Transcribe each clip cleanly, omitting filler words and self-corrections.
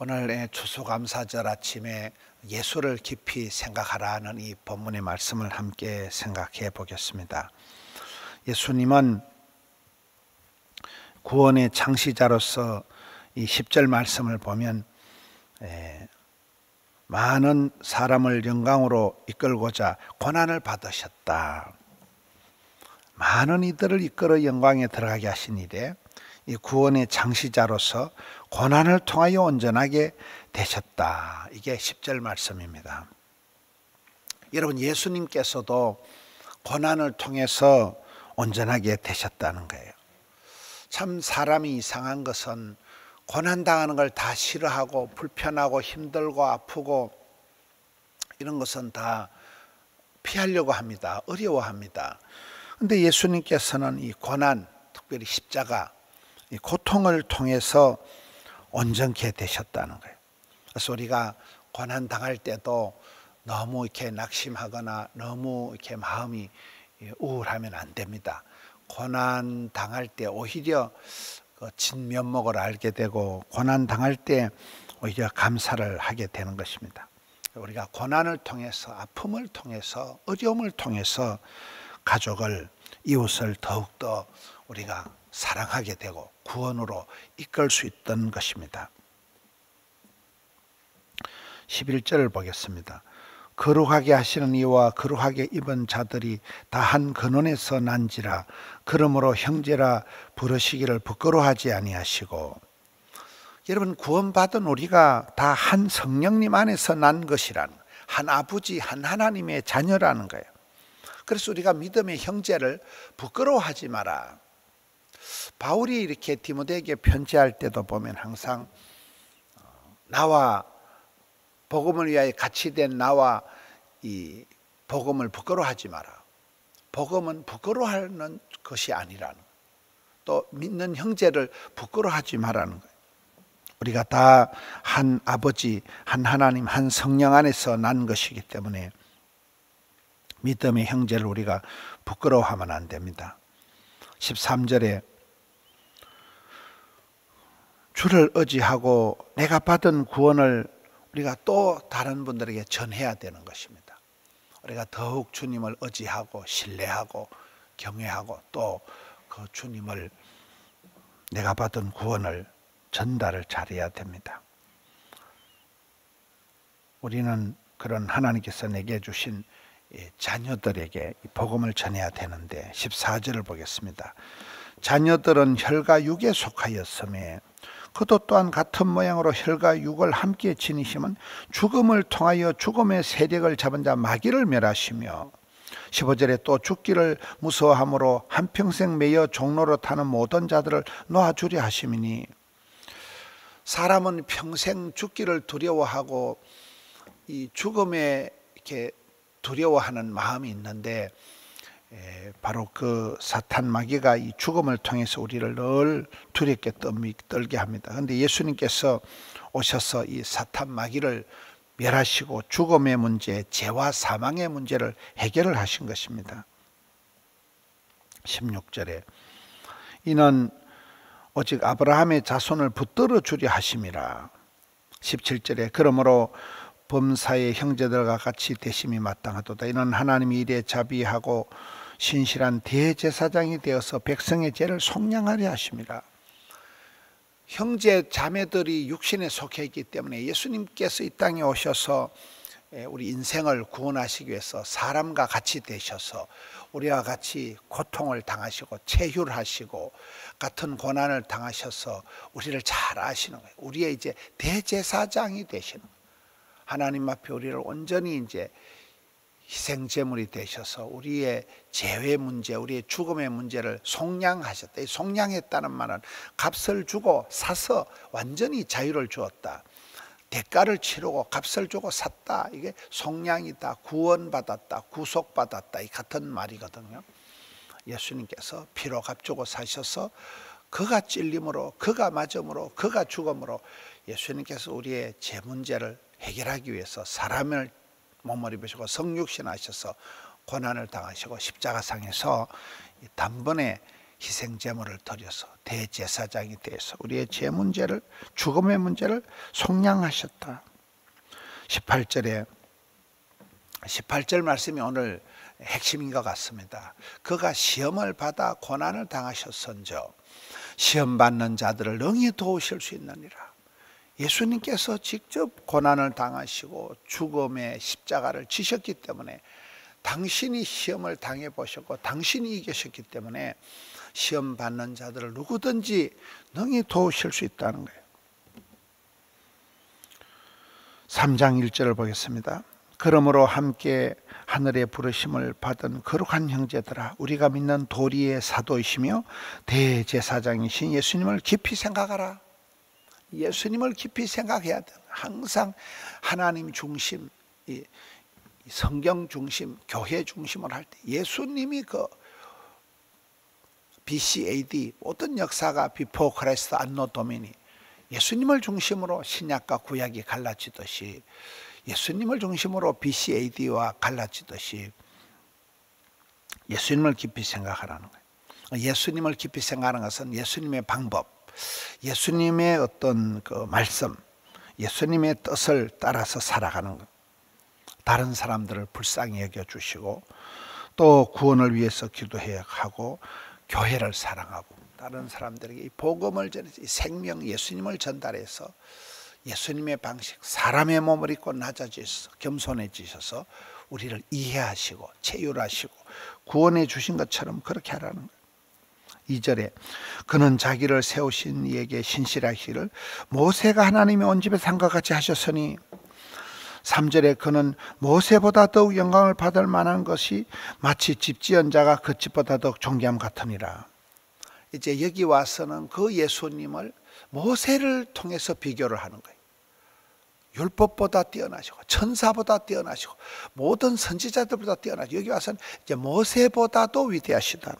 오늘의 추수감사절 아침에 예수를 깊이 생각하라는 이 본문의 말씀을 함께 생각해 보겠습니다. 예수님은 구원의 창시자로서 이 10절 말씀을 보면 많은 사람을 영광으로 이끌고자 고난을 받으셨다. 많은 이들을 이끌어 영광에 들어가게 하신 이래 이 구원의 창시자로서 고난을 통하여 온전하게 되셨다. 이게 10절 말씀입니다. 여러분, 예수님께서도 고난을 통해서 온전하게 되셨다는 거예요. 참 사람이 이상한 것은 고난당하는 걸 다 싫어하고 불편하고 힘들고 아프고 이런 것은 다 피하려고 합니다. 어려워합니다. 그런데 예수님께서는 이 고난, 특별히 십자가, 이 고통을 통해서 온전케 되셨다는 거예요. 그래서 우리가 고난 당할 때도 너무 이렇게 낙심하거나 너무 이렇게 마음이 우울하면 안 됩니다. 고난 당할 때 오히려 진면목을 알게 되고 고난 당할 때 오히려 감사를 하게 되는 것입니다. 우리가 고난을 통해서, 아픔을 통해서, 어려움을 통해서 가족을, 이웃을 더욱더 우리가 사랑하게 되고 구원으로 이끌 수 있던 것입니다. 11절을 보겠습니다. 거룩하게 하시는 이와 거룩하게 입은 자들이 다 한 근원에서 난지라. 그러므로 형제라 부르시기를 부끄러워하지 아니하시고. 여러분, 구원받은 우리가 다 한 성령님 안에서 난 것이라는, 한 아버지, 한 하나님의 자녀라는 거예요. 그래서 우리가 믿음의 형제를 부끄러워하지 마라. 바울이 이렇게 디모데에게 편지할 때도 보면 항상 나와 복음을 위하여 같이 된 나와 이 복음을 부끄러워하지 마라. 복음은 부끄러워하는 것이 아니라는, 또 믿는 형제를 부끄러워하지 말라는 거예요. 우리가 다 한 아버지, 한 하나님, 한 성령 안에서 난 것이기 때문에 믿음의 형제를 우리가 부끄러워하면 안 됩니다. 13절에 주를 의지하고 내가 받은 구원을 우리가 또 다른 분들에게 전해야 되는 것입니다. 우리가 더욱 주님을 의지하고 신뢰하고 경외하고 또 그 주님을, 내가 받은 구원을 전달을 잘해야 됩니다. 우리는 그런 하나님께서 내게 주신 자녀들에게 복음을 전해야 되는데 14절을 보겠습니다. 자녀들은 혈과 육에 속하였으며 그도 또한 같은 모양으로 혈과 육을 함께 지니심은 죽음을 통하여 죽음의 세력을 잡은 자 마귀를 멸하시며 15절에 또 죽기를 무서워함으로 한평생 매여 종로로 타는 모든 자들을 놓아주려 하심이니. 사람은 평생 죽기를 두려워하고 이 죽음에 이렇게 두려워하는 마음이 있는데 바로 그 사탄 마귀가 이 죽음을 통해서 우리를 늘 두렵게 떨게 합니다. 그런데 예수님께서 오셔서 이 사탄 마귀를 멸하시고 죽음의 문제, 죄와 사망의 문제를 해결을 하신 것입니다. 16절에 이는 오직 아브라함의 자손을 붙들어 주려 하심이라. 17절에 그러므로 범사의 형제들과 같이 되심이 마땅하도다. 이는 하나님이 이래 자비하고 신실한 대제사장이 되어서 백성의 죄를 속량하려 하심이라. 형제 자매들이 육신에 속해 있기 때문에 예수님께서 이 땅에 오셔서 우리 인생을 구원하시기 위해서 사람과 같이 되셔서 우리와 같이 고통을 당하시고 체휼하시고 같은 고난을 당하셔서 우리를 잘 아시는 거예요. 우리의 이제 대제사장이 되시는 거예요. 하나님 앞에 우리를 온전히 이제 희생제물이 되셔서 우리의 죄의 문제, 우리의 죽음의 문제를 속량하셨다. 속량했다는 말은 값을 주고 사서 완전히 자유를 주었다. 대가를 치르고 값을 주고 샀다. 이게 속량이다. 구원받았다. 구속받았다. 이 같은 말이거든요. 예수님께서 피로 값주고 사셔서 그가 찔림으로, 그가 맞음으로, 그가 죽음으로 예수님께서 우리의 죄 문제를 해결하기 위해서 사람을 몸을 입으시고 성육신 하셔서 고난을 당하시고 십자가상에서 단번에 희생 제물을 드려서 대제사장이 되어서 우리의 죄 문제를, 죽음의 문제를 속량하셨다. 18절 말씀이 오늘 핵심인 것 같습니다. 그가 시험을 받아 고난을 당하셨은저 시험 받는 자들을 능히 도우실 수 있느니라. 예수님께서 직접 고난을 당하시고 죽음의 십자가를 지셨기 때문에, 당신이 시험을 당해 보셨고 당신이 이기셨기 때문에 시험 받는 자들을 누구든지 능히 도우실 수 있다는 거예요. 3장 1절을 보겠습니다. 그러므로 함께 하늘의 부르심을 받은 거룩한 형제들아, 우리가 믿는 도리의 사도이시며 대제사장이신 예수님을 깊이 생각하라. 예수님을 깊이 생각해야 돼. 항상 하나님 중심, 성경 중심, 교회 중심을 할 때 예수님이 그 BC/AD 모든 역사가 비포 크라이스트 안노 도미니, 예수님을 중심으로 신약과 구약이 갈라지듯이, 예수님을 중심으로 BC/AD와 갈라지듯이 예수님을 깊이 생각하라는 거예요. 예수님을 깊이 생각하는 것은 예수님의 방법, 예수님의 어떤 그 말씀, 예수님의 뜻을 따라서 살아가는 것. 다른 사람들을 불쌍히 여겨주시고 또 구원을 위해서 기도해야 하고 교회를 사랑하고 다른 사람들에게 이 복음을 전해서 이 생명 예수님을 전달해서 예수님의 방식, 사람의 몸을 입고 낮아지셔서 겸손해지셔서 우리를 이해하시고 체휼하시고 구원해 주신 것처럼 그렇게 하라는 거예요. 2절에 그는 자기를 세우신 이에게 신실하기를 모세가 하나님의 온 집에 산과 같이 하셨으니, 3절에 그는 모세보다 더욱 영광을 받을 만한 것이 마치 집 지은 자가 그 집보다 더욱 존귀함 같으니라. 이제 여기 와서는 그 예수님을 모세를 통해서 비교를 하는 거예요. 율법보다 뛰어나시고 천사보다 뛰어나시고 모든 선지자들보다 뛰어나시고, 여기 와서는 이제 모세보다도 위대하시다.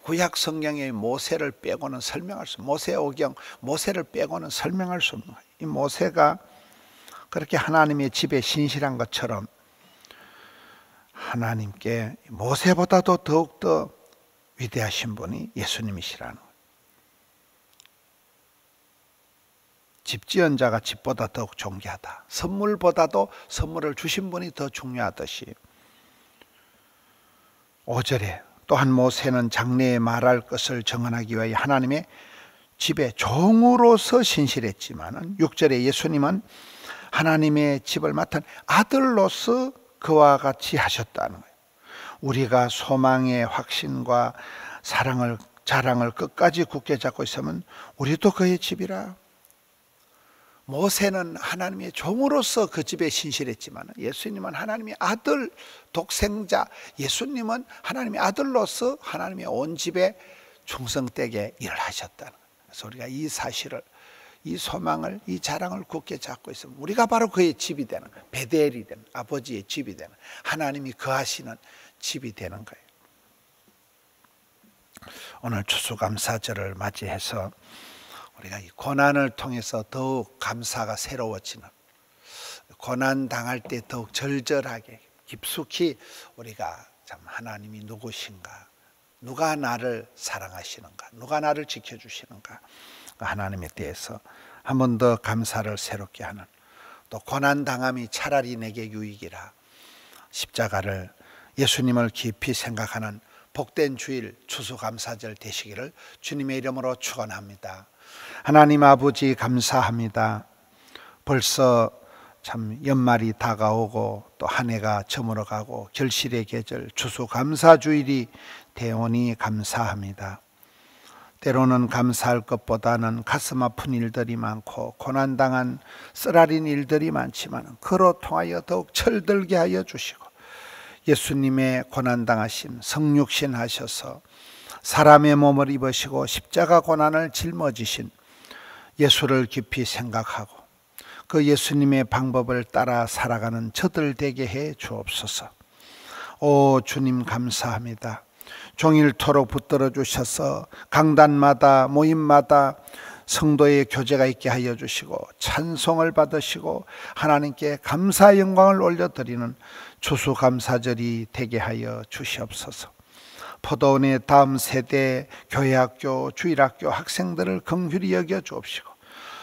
구약 성경의 모세를 빼고는 설명할 수 없는, 모세오경 모세를 빼고는 설명할 수 없는 거예요. 이 모세가 그렇게 하나님의 집에 신실한 것처럼 하나님께 모세보다도 더욱더 위대하신 분이 예수님이시라는 거예요. 집 지은 자가 집보다 더욱 존귀하다. 선물보다도 선물을 주신 분이 더 중요하듯이, 5절에 또한 모세는 장래에 말할 것을 정언하기 위하여 하나님의 집의 종으로서 신실했지만, 6절에 예수님은 하나님의 집을 맡은 아들로서 그와 같이 하셨다는 거예요. 우리가 소망의 확신과 자랑을 끝까지 굳게 잡고 있으면 우리도 그의 집이라. 모세는 하나님의 종으로서 그 집에 신실했지만 예수님은 하나님의 아들, 독생자, 예수님은 하나님의 아들로서 하나님의 온 집에 충성되게 일을 하셨다는 거예요. 그래서 우리가 이 사실을, 이 소망을, 이 자랑을 굳게 잡고 있으면 우리가 바로 그의 집이 되는 거예요. 베델이 되는, 아버지의 집이 되는, 하나님이 거하시는 집이 되는 거예요. 오늘 추수감사절을 맞이해서 우리가 이 고난을 통해서 더욱 감사가 새로워지는, 고난 당할 때 더욱 절절하게 깊숙이 우리가 참 하나님이 누구신가, 누가 나를 사랑하시는가, 누가 나를 지켜주시는가, 하나님에 대해서 한 번 더 감사를 새롭게 하는, 또 고난 당함이 차라리 내게 유익이라 십자가를, 예수님을 깊이 생각하는 복된 주일 추수감사절 되시기를 주님의 이름으로 축원합니다. 하나님 아버지 감사합니다. 벌써 참 연말이 다가오고 또 한 해가 저물어가고 결실의 계절 추수감사주일이 되오니 감사합니다. 때로는 감사할 것보다는 가슴 아픈 일들이 많고 고난당한 쓰라린 일들이 많지만 그로 통하여 더욱 철들게 하여 주시고, 예수님의 고난당하심 성육신 하셔서 사람의 몸을 입으시고 십자가 고난을 짊어지신 예수를 깊이 생각하고 그 예수님의 방법을 따라 살아가는 저들 되게 해 주옵소서. 오 주님 감사합니다. 종일토록 붙들어 주셔서 강단마다 모임마다 성도의 교제가 있게 하여 주시고 찬송을 받으시고 하나님께 감사 영광을 올려드리는 추수감사절이 되게 하여 주시옵소서. 포도원의 다음 세대 교회학교, 주일학교 학생들을 긍휼히 여겨 주옵시고,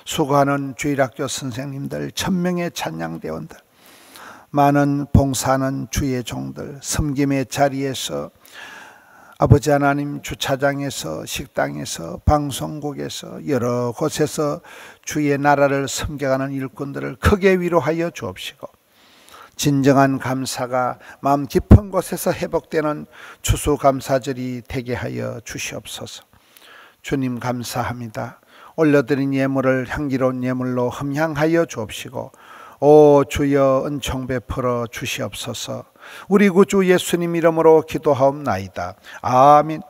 수고하는 주일학교 선생님들, 1000명의 찬양대원들, 많은 봉사하는 주의 종들, 섬김의 자리에서 아버지 하나님, 주차장에서, 식당에서, 방송국에서, 여러 곳에서 주의 나라를 섬겨가는 일꾼들을 크게 위로하여 주옵시고, 진정한 감사가 마음 깊은 곳에서 회복되는 추수감사절이 되게 하여 주시옵소서. 주님 감사합니다. 올려드린 예물을 향기로운 예물로 흠향하여 주옵시고, 오 주여 은총 베풀어 주시옵소서. 우리 구주 예수님 이름으로 기도하옵나이다. 아멘.